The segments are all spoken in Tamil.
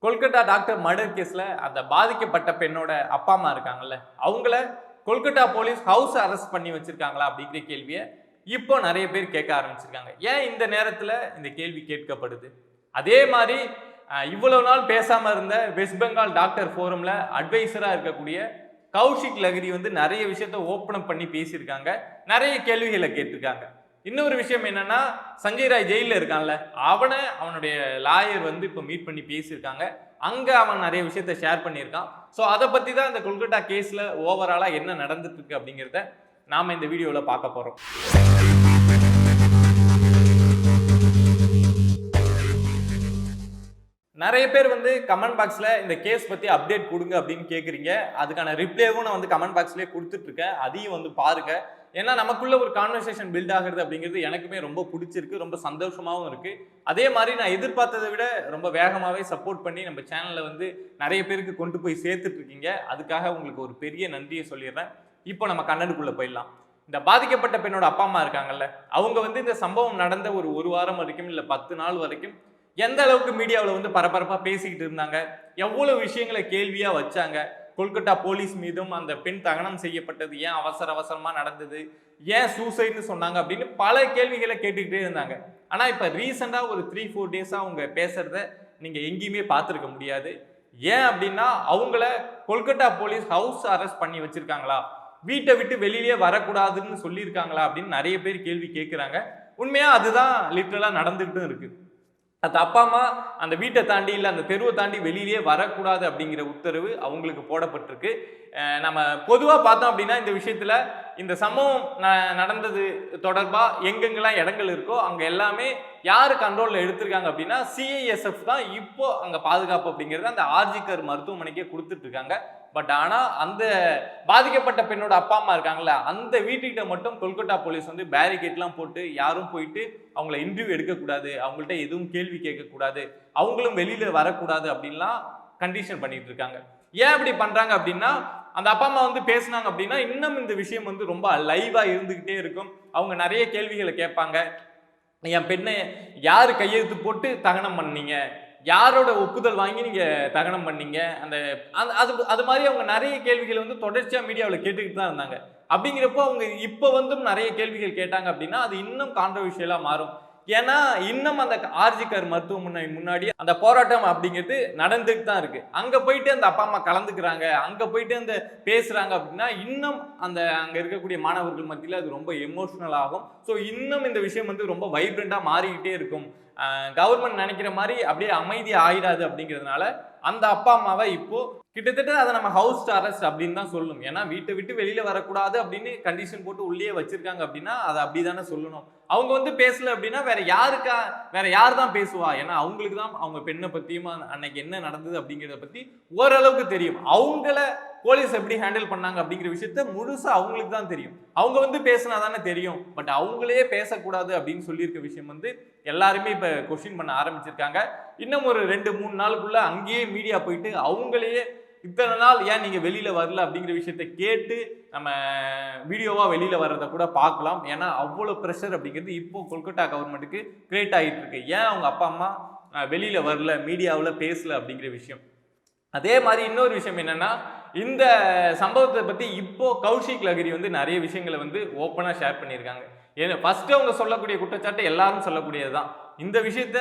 கொல்கத்தா டாக்டர் மர்டர் கேஸ்ல அந்த பாதிக்கப்பட்ட பெண்ணோட அப்பா அம்மா இருக்காங்கல்ல, அவங்கள கொல்கத்தா போலீஸ் ஹவுஸ் அரெஸ்ட் பண்ணி வச்சிருக்காங்களா அப்படிங்கிற கேள்வியை இப்போ நிறைய பேர் கேட்க ஆரம்பிச்சிருக்காங்க. ஏன் இந்த நேரத்துல இந்த கேள்வி கேட்கப்படுது? அதே மாதிரி இவ்வளவு நாள் பேசாம இருந்த வெஸ்ட் பெங்கால் டாக்டர் ஃபோரம்ல அட்வைசரா இருக்கக்கூடிய கௌஷிக் லகிரி வந்து நிறைய விஷயத்த ஓப்பன் அப் பண்ணி பேசியிருக்காங்க, நிறைய கேள்விகளை கேட்டிருக்காங்க. இன்னொரு விஷயம் என்னன்னா, சஞ்சய் ராய் ஜெயில இருக்கான்ல, அவனுடைய லாயர் வந்து இப்போ மீட் பண்ணி பேசியிருக்காங்க. அங்க அவன் நிறைய விஷயத்த ஷேர் பண்ணியிருக்கான். ஸோ அதை பத்தி தான் இந்த கொல்கத்தா கேஸ்ல ஓவராலா என்ன நடந்துட்டு இருக்கு அப்படிங்கிறத நாம இந்த வீடியோல பார்க்க போறோம். நிறைய பேர் வந்து கமெண்ட் பாக்ஸ்ல இந்த கேஸ் பத்தி அப்டேட் கொடுங்க அப்படின்னு கேக்குறீங்க. அதுக்கான ரிப்ளைவும் நான் வந்து கமெண்ட் பாக்ஸ்லயே கொடுத்துட்டு இருக்கேன். அதையும் வந்து பாருங்க. ஏன்னா நமக்குள்ள ஒரு கான்வர்சேஷன் பில்ட் ஆகுறது அப்படிங்கிறது எனக்குமே ரொம்ப பிடிச்சிருக்கு, ரொம்ப சந்தோஷமாவும் இருக்கு. அதே மாதிரி நான் எதிர்பார்த்ததை விட ரொம்ப வேகமாவே சப்போர்ட் பண்ணி நம்ம சேனல்ல வந்து நிறைய பேருக்கு கொண்டு போய் சேர்த்துட்டு இருக்கீங்க. அதுக்காக உங்களுக்கு ஒரு பெரிய நன்றியை சொல்லிடுறேன். இப்போ நம்ம கண்டனுக்குள்ள போயிடலாம். இந்த பாதிக்கப்பட்ட பெண்ணோட அப்பா அம்மா இருக்காங்கல்ல, அவங்க வந்து இந்த சம்பவம் நடந்த ஒரு வாரம் வரைக்கும் இல்ல 10 நாள் வரைக்கும் எந்த அளவுக்கு மீடியாவில் வந்து பரபரப்பா பேசிக்கிட்டு இருந்தாங்க, எவ்வளவு விஷயங்களை கேள்வியா வச்சாங்க. கொல்கத்தா போலீஸ் மீதும் அந்த பெண் தகனம் செய்யப்பட்டது ஏன் அவசரமா நடந்தது, ஏன் சூசைட்னு சொன்னாங்க அப்படின்னு பல கேள்விகளை கேட்டுக்கிட்டே இருந்தாங்க. ஆனா இப்ப ரீசெண்டா ஒரு 3-4 டேஸா அவங்க பேசுறத நீங்க எங்கேயுமே பார்த்துருக்க முடியாது. ஏன் அப்படின்னா அவங்கள கொல்கத்தா போலீஸ் ஹவுஸ் அரெஸ்ட் பண்ணி வச்சிருக்காங்களா, வீட்டை விட்டு வெளியிலேயே வரக்கூடாதுன்னு சொல்லியிருக்காங்களா அப்படின்னு நிறைய பேர் கேள்வி கேட்கிறாங்க. உண்மையா அதுதான் லிட்டரலா நடந்துகிட்டும் இருக்கு. அந்த அப்பா அம்மா அந்த வீட்டை தாண்டி இல்லை அந்த தெருவை தாண்டி வெளியிலேயே வரக்கூடாது அப்படிங்கிற உத்தரவு அவங்களுக்கு போடப்பட்டிருக்கு. நம்ம பொதுவாக பார்த்தோம் அப்படின்னா இந்த விஷயத்துல இந்த சம்பவம் நடந்தது தொடர்பாக எங்கெங்கெல்லாம் இடங்கள் இருக்கோ அங்கே எல்லாமே யார் கண்ட்ரோலில் எடுத்திருக்காங்க அப்படின்னா சிஐஎஸ்எஃப் தான் இப்போ அங்கே பாதுகாப்பு அப்படிங்கிறது அந்த ஆர்ஜிகர் மருத்துவமனைக்கே கொடுத்துட்டு இருக்காங்க. பட் ஆனால் அந்த பாதிக்கப்பட்ட பெண்ணோட அப்பா அம்மா இருக்காங்கல்ல, அந்த வீட்டுக்கிட்ட மட்டும் கொல்கத்தா போலீஸ் வந்து பேரிகேட்லாம் போட்டு யாரும் போயிட்டு அவங்கள இன்டர்வியூ எடுக்கக்கூடாது, அவங்கள்ட்ட எதுவும் கேள்வி கேட்கக்கூடாது, அவங்களும் வெளியில வரக்கூடாது அப்படின்லாம் கண்டிஷன் பண்ணிட்டு இருக்காங்க. ஏன் இப்படி பண்றாங்க அப்படின்னா, அந்த அப்பா அம்மா வந்து பேசினாங்க அப்படின்னா இன்னும் இந்த விஷயம் வந்து ரொம்ப லைவா இருந்துகிட்டே இருக்கும். அவங்க நிறைய கேள்விகளை கேட்பாங்க. என் பெண்ணை யாரு கையெழுத்து போட்டு தகனம் பண்ணீங்க, யாரோட ஒப்புதல் வாங்கி நீங்க தகனம் பண்ணீங்க, அந்த அது அது மாதிரி அவங்க நிறைய கேள்விகள் வந்து தொடர்ச்சியா மீடியாவில் கேட்டுக்கிட்டு தான் இருந்தாங்க. அப்படிங்கிறப்போ அவங்க இப்போ வந்து நிறைய கேள்விகள் கேட்டாங்க அப்படின்னா அது இன்னும் கான்ட்ரோவர்ஷியலா மாறும். ஏன்னா இன்னும் அந்த ஆர்ஜிகர் மருத்துவமனை முன்னாடி அந்த போராட்டம் அப்படிங்கிறது நடந்துட்டு தான் இருக்கு. அங்க போயிட்டு அந்த அப்பா அம்மா கலந்துக்கிறாங்க, அங்க போயிட்டு அந்த பேசுறாங்க அப்படின்னா இன்னும் அந்த அங்க இருக்கக்கூடிய மாணவர்கள் மத்தியில் அது ரொம்ப எமோஷனல் ஆகும். ஸோ இன்னும் இந்த விஷயம் வந்து ரொம்ப வைப்ரண்டா மாறிக்கிட்டே இருக்கும். கவர்மெண்ட் நினைக்கிற மாதிரி அப்படியே அமைதி ஆயிடாது அப்படிங்கிறதுனால அந்த அப்பா அம்மாவை இப்போ கிட்டத்தட்ட அதை நம்ம ஹவுஸ் அரெஸ்ட் அப்படின்னு தான் சொல்லணும். ஏன்னா வீட்டை விட்டு வெளியில வரக்கூடாது அப்படின்னு கண்டிஷன் போட்டு உள்ளே வச்சிருக்காங்க அப்படின்னா அதை அப்படிதானே சொல்லணும். அவங்க வந்து பேசல அப்படின்னா வேற யார் தான் பேசுவா? ஏன்னா அவங்களுக்கு தான் அவங்க பெண்ணை பத்தியும் அன்னைக்கு என்ன நடந்தது அப்படிங்கிறத பத்தி ஓரளவுக்கு தெரியும். அவங்கள போலீஸ் எப்படி ஹேண்டில் பண்ணாங்க அப்படிங்கிற விஷயத்த முழுசா அவங்களுக்கு தான் தெரியும். அவங்க வந்து பேசினா தானே தெரியும். பட் அவங்களே பேசக்கூடாது அப்படின்னு சொல்லியிருக்க விஷயம் வந்து எல்லாருமே இப்ப கொஸ்டின் பண்ண ஆரம்பிச்சிருக்காங்க. இன்னும் ஒரு 2-3 நாளுக்குள்ள அங்கேயே மீடியா போயிட்டு அவங்களையே இத்தனை நாள் ஏன் நீங்க வெளியில வரல அப்படிங்கிற விஷயத்த கேட்டு நம்ம வீடியோவா வெளியில வர்றதை கூட பார்க்கலாம். ஏன்னா அவ்வளவு ப்ரெஷர் அப்படிங்கிறது இப்போ கொல்கத்தா கவர்மெண்ட்டுக்கு கிரியேட் ஆகிட்டு இருக்கு. ஏன் அவங்க அப்பா அம்மா வெளியில வரல, மீடியாவில் பேசல அப்படிங்கிற விஷயம். அதே மாதிரி இன்னொரு விஷயம் என்னன்னா, இந்த சம்பவத்தை பத்தி இப்போ கௌஷிக் லகிரி வந்து நிறைய விஷயங்களை வந்து ஓப்பனா ஷேர் பண்ணியிருக்காங்க. ஏன்னா ஃபர்ஸ்ட் அவங்க சொல்லக்கூடிய குற்றச்சாட்டு எல்லாரும் சொல்லக்கூடியதுதான். இந்த விஷயத்த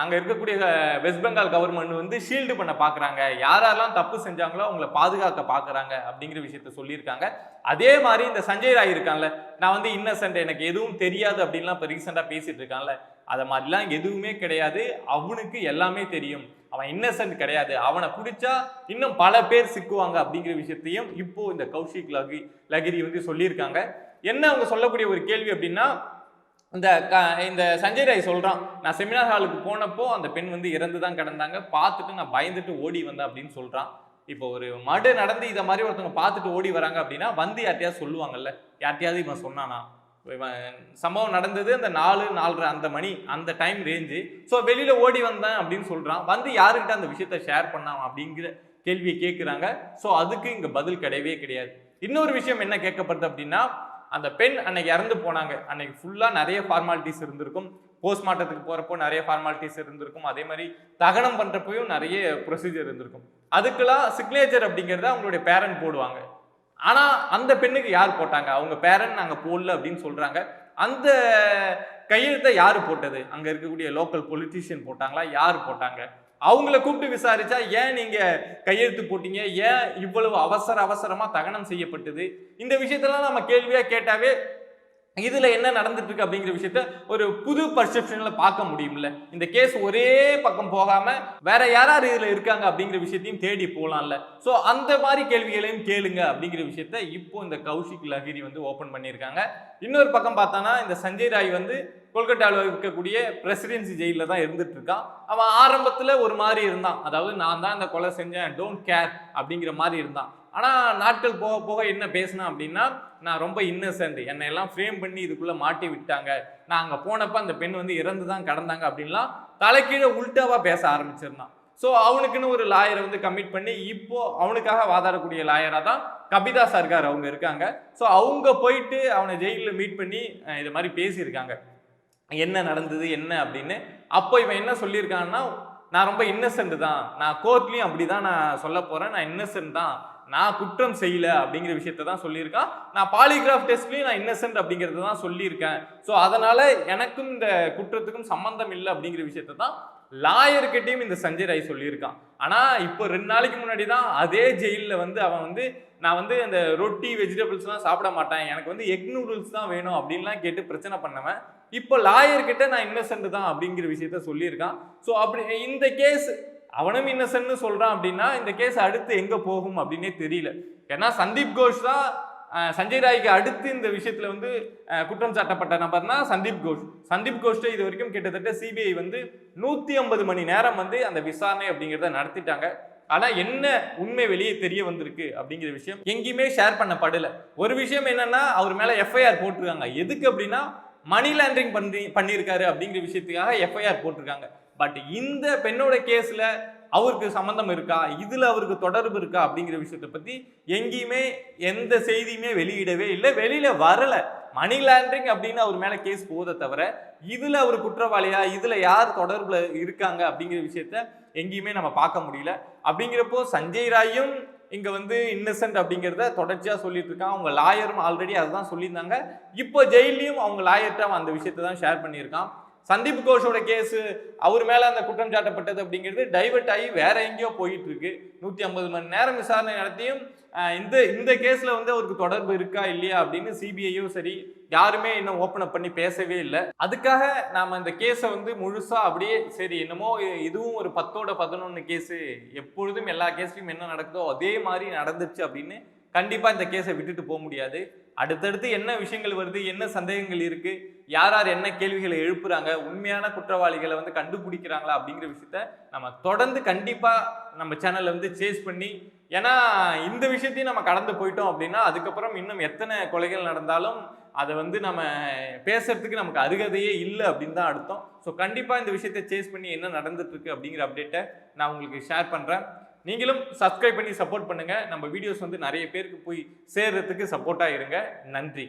அங்க இருக்கக்கூடிய வெஸ்ட் பெங்கால் கவர்மெண்ட் வந்து ஷீல்டு பண்ண பாக்குறாங்க, யாரெல்லாம் தப்பு செஞ்சாங்களோ அவங்கள பாதுகாக்க பாக்குறாங்க அப்படிங்கிற விஷயத்த சொல்லியிருக்காங்க. அதே மாதிரி இந்த சஞ்சய் ராய் இருக்கான்ல, நான் வந்து இன்னசென்ட், எனக்கு எதுவும் தெரியாது அப்படின்லாம் இப்போ ரீசெண்டா பேசிட்டு இருக்கான்ல, அதை மாதிரிலாம் எதுவுமே கிடையாது. அவனுக்கு எல்லாமே தெரியும், அவன் இன்னசென்ட் கிடையாது, அவனை பிடிச்சா இன்னும் பல பேர் சிக்குவாங்க அப்படிங்கிற விஷயத்தையும் இப்போ இந்த கௌஷிக் லகிரி வந்து சொல்லியிருக்காங்க. என்ன அவங்க சொல்லக்கூடிய ஒரு கேள்வி அப்படின்னா, இந்த சஞ்சய் ராய் சொல்றான், நான் செமினார் ஹாலுக்கு போனப்போ அந்த பெண் வந்து இறந்து தான் கிடந்தாங்க, பார்த்துட்டு நான் பயந்துட்டு ஓடி வந்தேன் அப்படின்னு சொல்றான். இப்போ ஒரு மர்டர் நடந்து இதை மாதிரி ஒருத்தவங்க பார்த்துட்டு ஓடி வராங்க அப்படின்னா வந்து யார்ட்டையாவது சொல்லுவாங்கல்ல, யார்ட்டையாவது இவன் சொன்னானா? சம்பவம் நடந்தது அந்த 4-4:30 அந்த மணி அந்த டைம் ரேஞ்சு. ஸோ வெளியில ஓடி வந்தேன் அப்படின்னு சொல்றான். வந்து யாருக்கிட்ட அந்த விஷயத்த ஷேர் பண்ணான் அப்படிங்கிற கேள்வியை கேட்குறாங்க. ஸோ அதுக்கு இங்க பதில் கிடையவே கிடையாது. இன்னொரு விஷயம் என்ன கேட்கப்படுது அப்படின்னா, அந்த பெண் அன்னைக்கு இறந்து போனாங்க, அன்னைக்கு ஃபுல்லா நிறைய ஃபார்மாலிட்டிஸ் இருந்திருக்கும். போஸ்ட்மார்ட்டத்துக்கு போறப்போ நிறைய ஃபார்மாலிட்டிஸ் இருந்திருக்கும். அதே மாதிரி தகனம் பண்றப்பையும் நிறைய ப்ரொசீஜர் இருந்திருக்கும். அதுக்கெல்லாம் சிக்னேச்சர் அப்படிங்கிறத அவங்களுடைய பேரண்ட் போடுவாங்க. ஆனா அந்த பெண்ணுக்கு யார் போட்டாங்க? அவங்க பேரண்ட் நாங்க போடல அப்படின்னு சொல்றாங்க. அந்த கையெழுத்தை யாரு போட்டது? அங்க இருக்கக்கூடிய லோக்கல் பொலிட்டீஷியன் போட்டாங்களா? யார் போட்டாங்க? அவங்கள கூப்பிட்டு விசாரிச்சா ஏன் நீங்க கையெழுத்து போட்டீங்க? ஏன் இவ்வளவு அவசரமா தகனம் செய்யப்பட்டது? இந்த விஷயத்தெல்லாம் நம்ம கேள்வியா கேட்டாவே இதுல என்ன நடந்துட்டு இருக்கு அப்படிங்கிற விஷயத்த ஒரு புது பர்செப்ஷன்ல பார்க்க முடியும்ல. இந்த கேஸ் ஒரே பக்கம் போகாம வேற யாராரு இதுல இருக்காங்க அப்படிங்கிற விஷயத்தையும் தேடி போலாம்ல. சோ அந்த மாதிரி கேள்விகளையும் கேளுங்க அப்படிங்கிற விஷயத்த இப்போ இந்த கௌஷிக் லஹிரி வந்து ஓபன் பண்ணியிருக்காங்க. இன்னொரு பக்கம் பார்த்தானா இந்த சஞ்சய் ராய் வந்து கொல்கட்டாவில் இருக்கக்கூடிய பிரசிடென்சி ஜெயில தான் இருந்துட்டு இருக்கான். அவன் ஆரம்பத்துல ஒரு மாதிரி இருந்தான், அதாவது நான் தான் இந்த கொலை செஞ்சேன், டோன்ட் கேர் அப்படிங்கிற மாதிரி இருந்தான். ஆனா நாட்கள் போக போக என்ன பேசினா அப்படின்னா, நான் ரொம்ப இன்னசென்ட், என்னை எல்லாம் ஃப்ரேம் பண்ணி இதுக்குள்ள மாட்டி விட்டாங்க, நான் அங்க போனப்ப அந்த பெண் வந்து இறந்து தான் கடந்தாங்க அப்படின்லாம் தலைக்கீழ உல்டாவா பேச ஆரம்பிச்சிருந்தான். ஸோ அவனுக்குன்னு ஒரு லாயரை வந்து கமிட் பண்ணி இப்போ அவனுக்காக வாதாடக்கூடிய லாயரா தான் கபிதா சர்கார் அவங்க இருக்காங்க. ஸோ அவங்க போயிட்டு அவனை ஜெயிலில் மீட் பண்ணி இது மாதிரி பேசியிருக்காங்க, என்ன நடந்தது என்ன அப்படின்னு. அப்போ இவன் என்ன சொல்லியிருக்கான்னா, நான் ரொம்ப இன்னசென்ட் தான், நான் கோர்ட்லயும் அப்படிதான் நான் சொல்ல போறேன், நான் இன்னசென்ட் தான், நான் குற்றம் செய்யல அப்படிங்கிற விஷயத்த தான் சொல்லியிருக்கான். நான் பாலிகிராஃப் டெஸ்ட்லயும் நான் இன்னசென்ட் அப்படிங்கிறத தான் சொல்லியிருக்கேன். ஸோ அதனால எனக்கும் இந்த குற்றத்துக்கும் சம்பந்தம் இல்லை அப்படிங்கிற விஷயத்த தான் லாயர்கிட்டையும் இந்த சஞ்சய் ராய் சொல்லியிருக்கான். ஆனா இப்போ 2 நாளைக்கு முன்னாடி தான் அதே ஜெயிலில் வந்து அவன் வந்து நான் வந்து அந்த ரொட்டி வெஜிடபிள்ஸ்லாம் சாப்பிட மாட்டேன், எனக்கு வந்து எக் நூடுல்ஸ் தான் வேணும் அப்படின்லாம் கேட்டு பிரச்சனை பண்ணவன் இப்போ லாயர்கிட்ட நான் இன்னசென்ட் தான் அப்படிங்கிற விஷயத்த சொல்லியிருக்கான். ஸோ அப்படி இந்த கேஸ் அவனும் இன்னசென்ட்னு சொல்றான் அப்படின்னா இந்த கேஸ் அடுத்து எங்க போகும் அப்படின்னே தெரியல. ஏன்னா சந்தீப் கோஷ் தான் சஞ்சய் ராய்க்கு அடுத்து இந்த விஷயத்துல வந்து குற்றம் சாட்டப்பட்ட நபர்னா சந்தீப் கோஷ்ட இது வரைக்கும் கிட்டத்தட்ட சிபிஐ வந்து 150 மணி நேரம் வந்து அந்த விசாரணை அப்படிங்கிறத நடத்திட்டாங்க. ஆனா என்ன உண்மை வெளியே தெரிய வந்திருக்கு அப்படிங்கிற விஷயம் எங்கேயுமே ஷேர் பண்ணப்படல. ஒரு விஷயம் என்னன்னா, அவர் மேல எஃப்ஐஆர் போட்டிருக்காங்க. எதுக்கு அப்படின்னா மணி லாண்டரிங் பண்ணியிருக்காரு அப்படிங்கிற விஷயத்துக்காக எஃப்ஐஆர் போட்டிருக்காங்க. பட் இந்த பெண்ணோட கேஸ்ல அவருக்கு சம்பந்தம் இருக்கா, இதுல அவருக்கு தொடர்பு இருக்கா அப்படிங்கிற விஷயத்தை பத்தி எங்கேயுமே எந்த செய்தியுமே வெளியிடவே இல்லை, வெளியில வரல. மணி லாண்டரிங் அப்படின்னு அவர் மேல கேஸ் போவதை தவிர இதுல அவர் குற்றவாளியா, இதுல யார் தொடர்புல இருக்காங்க அப்படிங்கிற விஷயத்த எங்கேயுமே நம்ம பார்க்க முடியல. அப்படிங்கிறப்போ சஞ்சய் ராயும் இங்க வந்து இன்னசென்ட் அப்படிங்கிறத தொடர்ச்சியா சொல்லிட்டு இருக்கான். அவங்க லாயரும் ஆல்ரெடி அதுதான் சொல்லியிருந்தாங்க. இப்போ ஜெயிலையும் அவங்க லாயர்கிட்ட அந்த விஷயத்தை தான் ஷேர் பண்ணியிருக்கான். சந்தீப் கோஷோட கேஸ் அவர் மேல அந்த குற்றம் சாட்டப்பட்டது அப்படிங்கிறது டைவர்ட் ஆகி வேற எங்கேயோ போயிட்டு இருக்கு. 150 மணி நேரம் விசாரணை நடத்தியும் இந்த கேஸ்ல வந்து அவருக்கு தொடர்பு இருக்கா இல்லையா அப்படின்னு சிபிஐயும் சரி யாருமே இன்னும் ஓப்பன் அப் பண்ணி பேசவே இல்லை. அதுக்காக நாம இந்த கேஸை வந்து முழுசா அப்படியே சரி என்னமோ இதுவும் ஒரு 10ஓட 11 கேஸு, எப்பொழுதும் எல்லா கேஸ்லயும் என்ன நடக்குதோ அதே மாதிரி நடந்துச்சு அப்படின்னு கண்டிப்பா இந்த கேஸை விட்டுட்டு போக முடியாது. அடுத்தடுத்து என்ன விஷயங்கள் வருது, என்ன சந்தேகங்கள் இருக்கு, யார் யார் என்ன கேள்விகளை எழுப்புறாங்க, உண்மையான குற்றவாளிகளை வந்து கண்டுபிடிக்கிறாங்களா அப்படிங்கிற விஷயத்த நம்ம தொடர்ந்து கண்டிப்பா நம்ம சேனல்ல வந்து சேஸ் பண்ணி, ஏன்னா இந்த விஷயத்தையும் நம்ம கடந்து போயிட்டோம் அப்படின்னா அதுக்கப்புறம் இன்னும் எத்தனை கொலைகள் நடந்தாலும் அதை வந்து நம்ம பேசுறதுக்கு நமக்கு அருகதையே இல்லை அப்படின்னு தான் அர்த்தம். ஸோ கண்டிப்பா இந்த விஷயத்தை சேஸ் பண்ணி என்ன நடந்துட்டு இருக்கு அப்படிங்கிற அப்டேட்டை நான் உங்களுக்கு ஷேர் பண்றேன். நீங்களும் சப்ஸ்கிரைப் பண்ணி சப்போர்ட் பண்ணுங்க. நம்ம வீடியோஸ் வந்து நிறைய பேருக்கு போய் சேர்றதுக்கு சப்போர்ட்டா இருங்க. நன்றி.